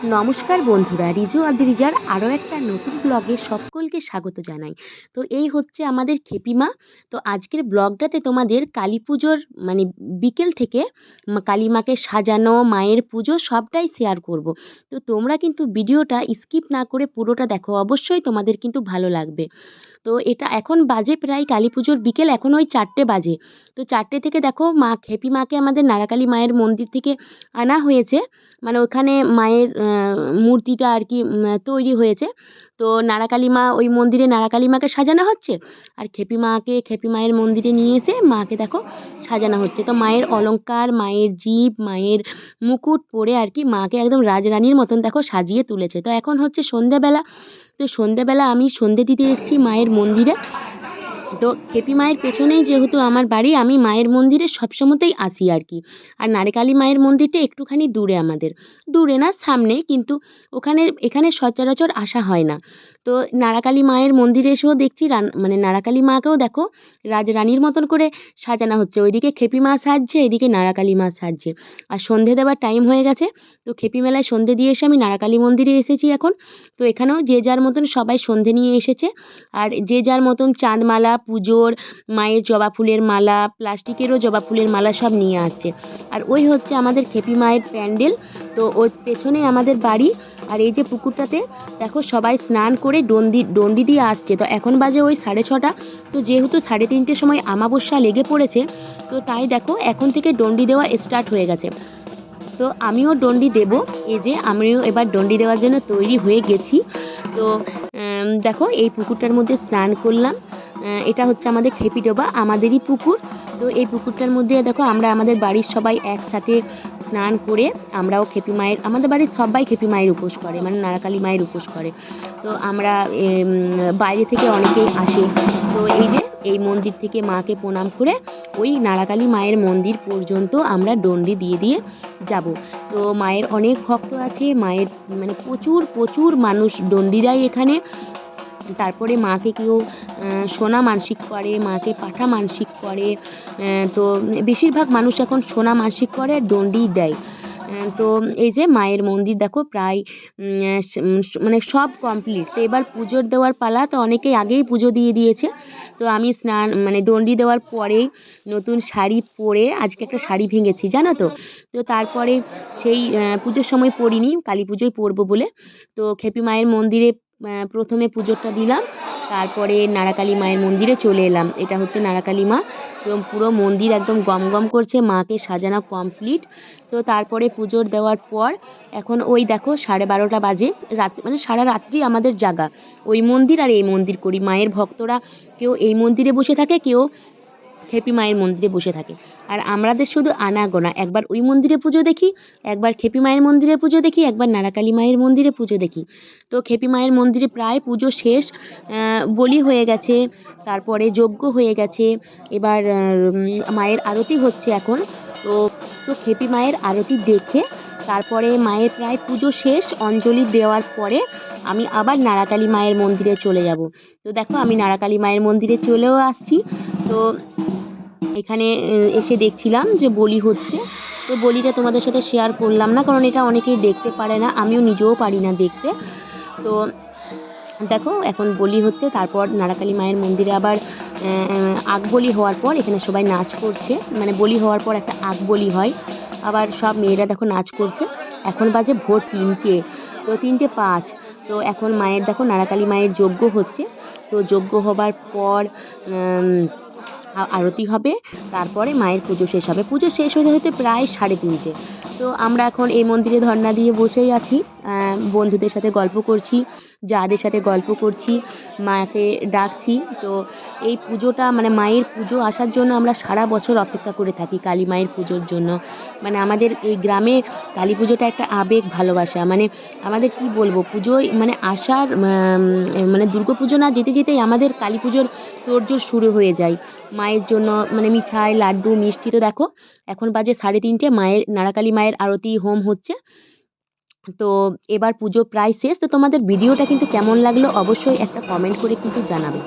নমস্কার বন্ধুরা, রিজু আদ্রিজার আরও একটা নতুন ব্লগে সকলকে স্বাগত জানাই। তো এই হচ্ছে আমাদের খেপিমা। তো আজকের ব্লগটাতে তোমাদের কালী পুজোর বিকেল থেকে কালী মাকে সাজানো, মায়ের পুজো সবটাই শেয়ার করব। তো তোমরা কিন্তু ভিডিওটা স্কিপ না করে পুরোটা দেখো, অবশ্যই তোমাদের কিন্তু ভালো লাগবে। তো এটা এখন বাজে প্রায় কালী পুজোর বিকেল, এখন ওই 4টে বাজে। তো 4টে থেকে দেখো খেপি মাকে আমাদের নারাকালী মায়ের মন্দির থেকে আনা হয়েছে, মানে ওখানে মায়ের মূর্তিটা আর কি তৈরি হয়েছে। তো নারাকালী মা, ওই মন্দিরে নারাকালী মাকে সাজানো হচ্ছে, আর খেপি মায়ের মন্দিরে নিয়ে এসে মাকে দেখো সাজানো হচ্ছে। তো মায়ের অলংকার, মায়ের জিভ, মায়ের মুকুট পরে আর কি মাকে একদম রাজরানীর মতন দেখো সাজিয়ে তুলেছে। তো এখন হচ্ছে সন্ধ্যাবেলা। তো সন্ধ্যেবেলা আমি সন্ধে দিতে এসেছি মায়ের মন্দিরে। তো খেপি মায়ের পেছনেই যেহেতু আমার বাড়ি, আমি মায়ের মন্দিরে সবসময়তেই আসি আর কি। আর নারিকালী মায়ের মন্দিরটা একটুখানি দূরে, আমাদের দূরে না সামনে, কিন্তু এখানে সচরাচর আসা হয় না। তো নারাকালী মায়ের মন্দিরে এসেও দেখছি নারাকালী মাকেও দেখো রাজরানীর মতন করে সাজানো হচ্ছে। ওইদিকে খেপি মা সাজছে, এদিকে নারাকালী মা সাজছে। আর সন্ধে দেওয়ার টাইম হয়ে গেছে। তো খেপি মেলায় সন্ধে দিয়ে এসে আমি নারাকালী মন্দিরে এসেছি এখন। তো এখানেও যে যার মতন সবাই সন্ধে নিয়ে এসেছে, আর যে যার মতন চাঁদমালা, পুজোর মায়ের জবা ফুলের মালা, প্লাস্টিকেরও জবা ফুলের মালা সব নিয়ে আসছে। আর ওই হচ্ছে আমাদের খেপি মায়ের প্যান্ডেল। তো ওর পেছনেই আমাদের বাড়ি। আর এই যে পুকুরটাতে দেখো সবাই স্নান করে ডন্ডি দিয়ে আসছে। তো এখন বাজে ওই 6:30। তো যেহেতু 3:30 সময় আমাবস্যা লেগে পড়েছে, তো তাই দেখো এখন থেকে ডন্ডি দেওয়া স্টার্ট হয়ে গেছে। তো আমিও ডন্ডি দেব, এই যে আমিও এবার ডন্ডি দেওয়ার জন্য তৈরি হয়ে গেছি। তো দেখো এই পুকুরটার মধ্যে স্নান করলাম। এটা হচ্ছে আমাদের খেপিডোবা, আমাদেরই পুকুর। তো এই পুকুরটার মধ্যে দেখো আমরা আমাদের বাড়ির সবাই একসাথে স্নান করে আমরাও খেপি মায়ের, আমাদের বাড়ির সবাই খেপি মায়ের উপোস করে, মানে নারাকালী মায়ের উপোস করে। তো আমরা বাইরে থেকে অনেকেই আসে। তো এই যে এই মন্দির থেকে মাকে প্রণাম করে ওই নারাকালী মায়ের মন্দির পর্যন্ত আমরা ডন্ডি দিয়ে দিয়ে যাব। তো মায়ের অনেক ভক্ত আছে, মায়ের প্রচুর প্রচুর মানুষ ডন্ডি দেয় এখানে। তারপরে মাকে কেউ সোনা মানসিক করে, মাকে পাঠা মানসিক করে। তো বেশিরভাগ মানুষ এখন সোনা মানসিক করে আর ডন্ডিই দেয়। তো এই যে মায়ের মন্দির দেখো প্রায় সব কমপ্লিট। তো এবার পুজোর দেওয়ার পালা। তো অনেকেই আগেই পুজো দিয়ে দিয়েছে। তো আমি স্নান ডন্ডি দেওয়ার পরেই নতুন শাড়ি পরে, আজকে একটা শাড়ি ভেঙেছি জানো তো। তো তারপরে সেই পুজোর সময় পরিনি, কালী পুজোয় পরবো বলে। তো খেপি মায়ের মন্দিরে প্রথমে পুজোটা দিলাম, তারপরে নারাকালী মায়ের মন্দিরে চলে এলাম। এটা হচ্ছে নারাকালী মা। তো পুরো মন্দির একদম গমগম করছে, মাকে সাজানো কমপ্লিট। তো তারপরে পুজোর দেওয়ার পর এখন ওই দেখো 12:30 বাজে। রাত সারা রাত্রি আমাদের জাগা, ওই মন্দির আর এই মন্দির করি। মায়ের ভক্তরা কেউ এই মন্দিরে বসে থাকে, কেউ খেপি মায়ের মন্দিরে বসে থাকে। আর আমাদের শুধু আনাগোনা, একবার ওই মন্দিরে পুজো দেখি, একবার খেপি মায়ের মন্দিরে পুজো দেখি, একবার নারাকালী মায়ের মন্দিরে পুজো দেখি। তো খেপি মায়ের মন্দিরে প্রায় পুজো শেষ, বলি হয়ে গেছে, তারপরে যজ্ঞ হয়ে গেছে। এবার মায়ের আরতি হচ্ছে এখন। তো তো খেপি মায়ের আরতি দেখে তারপরে মায়ের প্রায় পুজো শেষ, অঞ্জলি দেওয়ার পরে আমি আবার নারাকালী মায়ের মন্দিরে চলে যাব। তো দেখো আমি নারাকালী মায়ের মন্দিরে চলেও আসছি। তো এখানে এসে দেখছিলাম যে বলি হচ্ছে। তো বলিটা তোমাদের সাথে শেয়ার করলাম না, কারণ এটা অনেকেই দেখতে পারে না, আমিও নিজেও পারি না দেখতে। তো দেখো এখন বলি হচ্ছে, তারপর নারাকালী মায়ের মন্দিরে আবার আগ বলি হওয়ার পর এখানে সবাই নাচ করছে। বলি হওয়ার পর একটা আগ বলি হয়, আবার সব মেয়েরা দেখো নাচ করছে। এখন বাজে ভোর 3টে, তো 3টে 5। তো এখন মায়ের দেখো নারাকালী মায়ের যজ্ঞ হচ্ছে। তো যজ্ঞ হবার পর আরতি হবে, তারপরে মায়ের পুজো শেষ হবে। পুজো শেষ হতে হতে প্রায় 3:30। তো আমরা এখন এই মন্দিরে ধর্না দিয়ে বসেই আছি, বন্ধুদের সাথে গল্প করছি, যাদের সাথে গল্প করছি, মাকে ডাকছি। তো এই পুজোটা মায়ের পুজো আসার জন্য আমরা সারা বছর অপেক্ষা করে থাকি, কালী মায়ের পুজোর জন্য। আমাদের এই গ্রামে কালী পুজোটা একটা আবেগ, ভালোবাসা। আমাদের কি বলবো, পুজোয় আসার দুর্গা পুজো না যেতে যেতেই আমাদের কালী পুজোর তোড়জোড় শুরু হয়ে যায় মায়ের জন্য। মিঠাই, লাড্ডু, মিষ্টি। তো দেখো এখন বাজে 3:30, মায়ের নারাকালী মায়ের আরতি হোম হচ্ছে। তো এবার পুজো প্রায় শেষ। তো তোমাদের ভিডিওটা কিন্তু কেমন লাগলো অবশ্যই একটা কমেন্ট করে কিন্তু জানাবে।